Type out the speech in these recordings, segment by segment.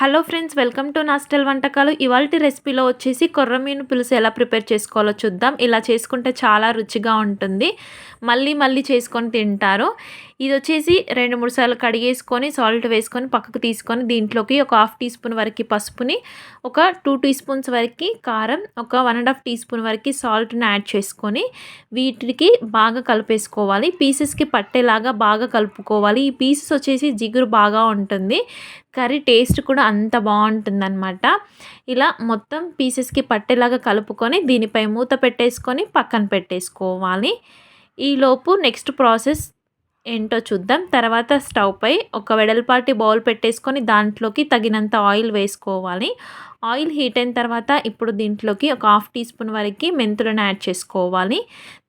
Hello friends, welcome to nostril వంటకాలు. ఇవాల్టి రెసిపీలో వచ్చేసి కొర్రమీను పులుసు ఎలా ప్రిపేర్ చేసుకోవాలో చూద్దాం. ఇలా చేసుకుంటే చాలా రుచిగా ఉంటుంది. మళ్ళీ మళ్ళీ చేసుకొని తింటారు. ఇది వచ్చేసి 2-3 సార్లు కడిగేసుకొని సాల్ట్ వేసుకొని పక్కకు తీసుకొని దీంట్లోకి ఒక హాఫ్ టీ స్పూన్ వరకు పసుపుని, ఒక 2 టీ స్పూన్స్ వరకు కారం, ఒక 1.5 టీ స్పూన్ వరకు సాల్ట్ని యాడ్ చేసుకొని వీటికి బాగా కలిపేసుకోవాలి. పీసెస్కి పట్టేలాగా బాగా కలుపుకోవాలి. ఈ పీసెస్ వచ్చేసి జిగురు బాగా ఉంటుంది. కర్రీ టేస్ట్ కూడా అంత బాగుంటుందన్నమాట. ఇలా మొత్తం పీసెస్కి పట్టేలాగా కలుపుకొని దీనిపై మూత పెట్టేసుకొని పక్కన పెట్టేసుకోవాలి. ఈలోపు నెక్స్ట్ ప్రాసెస్ ఏంటో చూద్దాం. తర్వాత స్టవ్ పై ఒక వెడల్పాటి బౌల్ పెట్టేసుకొని దాంట్లోకి తగినంత ఆయిల్ వేసుకోవాలి. ఆయిల్ హీట్ అయిన తర్వాత ఇప్పుడు దీంట్లోకి ఒక హాఫ్ టీ స్పూన్ వరకు మెంతులను యాడ్ చేసుకోవాలి.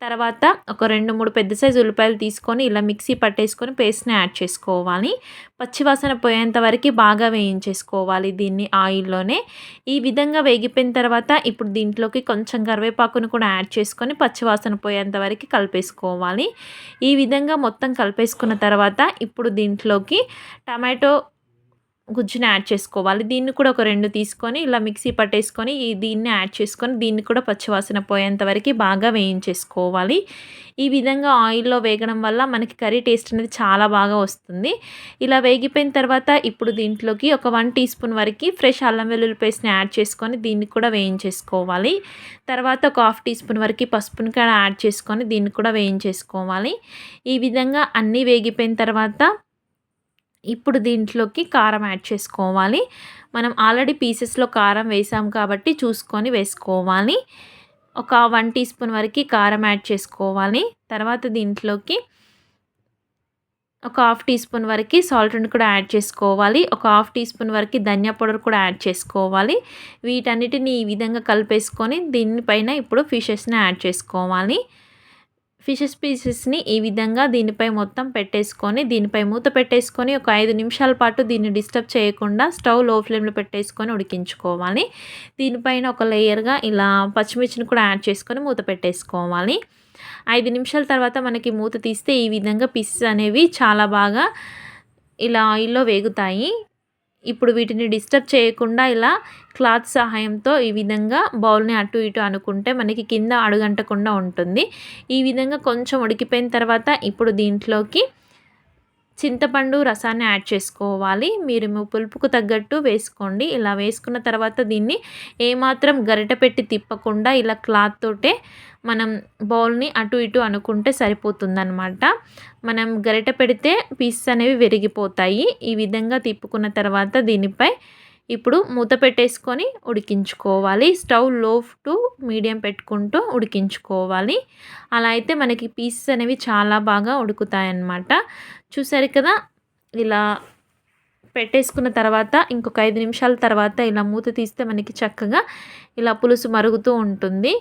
తర్వాత ఒక 2-3 పెద్ద సైజు ఉల్లిపాయలు తీసుకొని ఇలా మిక్సీ పట్టేసుకొని పేస్ట్ని యాడ్ చేసుకోవాలి. పచ్చివాసన పోయేంత వరకు బాగా వేయించేసుకోవాలి దీన్ని ఆయిల్లోనే. ఈ విధంగా వేగిపోయిన తర్వాత ఇప్పుడు దీంట్లోకి కొంచెం కరివేపాకును కూడా యాడ్ చేసుకొని పచ్చివాసన పోయేంత వరకు కలిపేసుకోవాలి. ఈ విధంగా మొత్తం కలిపేసుకున్న తర్వాత ఇప్పుడు దీంట్లోకి టమాటో గుజ్జుని యాడ్ చేసుకోవాలి. దీన్ని కూడా ఒక 2 తీసుకొని ఇలా మిక్సీ పట్టేసుకొని దీన్ని యాడ్ చేసుకొని దీన్ని కూడా పచ్చివాసన పోయేంత వరకు బాగా వేయించేసుకోవాలి. ఈ విధంగా ఆయిల్లో వేగడం వల్ల మనకి కర్రీ టేస్ట్ అనేది చాలా బాగా వస్తుంది. ఇలా వేగిపోయిన తర్వాత ఇప్పుడు దీంట్లోకి ఒక 1 టీ స్పూన్ వరకు ఫ్రెష్ అల్లం వెల్లుల్లి పేస్ట్ని యాడ్ చేసుకొని దీన్ని కూడా వేయించేసుకోవాలి. తర్వాత ఒక హాఫ్ టీ స్పూన్ వరకు పసుపుని కూడా యాడ్ చేసుకొని దీన్ని కూడా వేయించేసుకోవాలి. ఈ విధంగా అన్నీ వేగిపోయిన తర్వాత ఇప్పుడు దీంట్లోకి కారం యాడ్ చేసుకోవాలి. మనం ఆల్రెడీ పీసెస్లో కారం వేసాం కాబట్టి చూసుకొని వేసుకోవాలి. ఒక 1 టీ స్పూన్ వరకు కారం యాడ్ చేసుకోవాలి. తర్వాత దీంట్లోకి ఒక హాఫ్ టీ స్పూన్ వరకు సాల్ట్ని కూడా యాడ్ చేసుకోవాలి. ఒక హాఫ్ టీ స్పూన్ వరకు ధనియా పౌడర్ కూడా యాడ్ చేసుకోవాలి. వీటన్నిటిని ఈ విధంగా కలిపేసుకొని దీనిపైన ఇప్పుడు ఫిషెస్ని యాడ్ చేసుకోవాలి. ఫిషెస్ పీసెస్ని ఈ విధంగా దీనిపై మొత్తం పెట్టేసుకొని దీనిపై మూత పెట్టేసుకొని ఒక 5 నిమిషాల పాటు దీన్ని డిస్టర్బ్ చేయకుండా స్టవ్ లో ఫ్లేమ్లో పెట్టేసుకొని ఉడికించుకోవాలి. దీనిపైన ఒక లేయర్గా ఇలా పచ్చిమిర్చిని కూడా యాడ్ చేసుకొని మూత పెట్టేసుకోవాలి. 5 నిమిషాల తర్వాత మనకి మూత తీస్తే ఈ విధంగా పీసెస్ అనేవి చాలా బాగా ఇలా ఆయిల్లో వేగుతాయి. ఇప్పుడు వీటిని డిస్టర్బ్ చేయకుండా ఇలా క్లాత్ సహాయంతో ఈ విధంగా బౌల్ని అటు ఇటు అనుకుంటే మనకి కింద అడుగంటకుండా ఉంటుంది. ఈ విధంగా కొంచెం ఉడికిపోయిన తర్వాత ఇప్పుడు దీంట్లోకి చింతపండు రసాన్ని యాడ్ చేసుకోవాలి. మీరు మీ పులుపుకు తగ్గట్టు వేసుకోండి. ఇలా వేసుకున్న తర్వాత దీన్ని ఏమాత్రం గరిటె పెట్టి తిప్పకుండా ఇలా క్లాత్ తోటే మనం బౌల్ని అటు ఇటు అనుకుంటే సరిపోతుందన్నమాట. మనం గరిటె పెడితే పీసెస్ అనేవి విరిగిపోతాయి. ఈ విధంగా తిప్పుకున్న తర్వాత దీనిపై ఇప్పుడు మూత పెట్టేసుకొని ఉడికించుకోవాలి. స్టవ్ లో టు మీడియం పెట్టుకుంటూ ఉడికించుకోవాలి. అలా అయితే మనకి పీసెస్ అనేవి చాలా బాగా ఉడుకుతాయన్నమాట. చూసారు కదా, ఇలా పెట్టేసుకున్న తర్వాత ఇంకొక 5 నిమిషాల తర్వాత ఇలా మూత తీస్తే మనకి చక్కగా ఇలా పులుసు మరుగుతూ ఉంటుంది.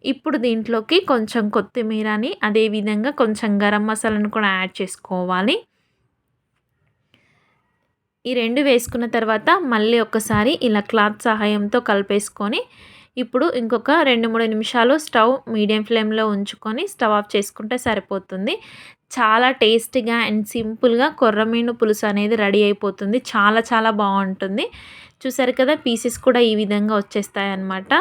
ఇప్పుడు దీంట్లోకి కొంచెం కొత్తిమీరని అదేవిధంగా కొంచెం గరం మసాలాను కూడా యాడ్ చేసుకోవాలి. ఈ 2 వేసుకున్న తర్వాత మళ్ళీ ఒకసారి ఇలా క్లాత్ సహాయంతో కలిపేసుకొని ఇప్పుడు ఇంకొక 2-3 నిమిషాలు స్టవ్ మీడియం ఫ్లేమ్లో ఉంచుకొని స్టవ్ ఆఫ్ చేసుకుంటే సరిపోతుంది. చాలా టేస్టీగా అండ్ సింపుల్గా కొర్రమీను పులుసు అనేది రెడీ అయిపోతుంది. చాలా చాలా బాగుంటుంది. చూసారు కదా, పీసెస్ కూడా ఈ విధంగా వచ్చేస్తాయి అన్నమాట.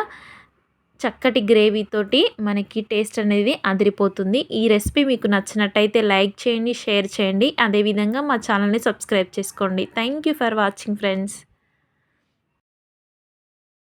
చక్కటి గ్రేవీతోటి మనకి టేస్ట్ అనేది అదిరిపోతుంది. ఈ రెసిపీ మీకు నచ్చినట్టయితే లైక్ చేయండి, షేర్ చేయండి. అదేవిధంగా మా ఛానల్ని సబ్స్క్రైబ్ చేసుకోండి. Thank you for watching friends.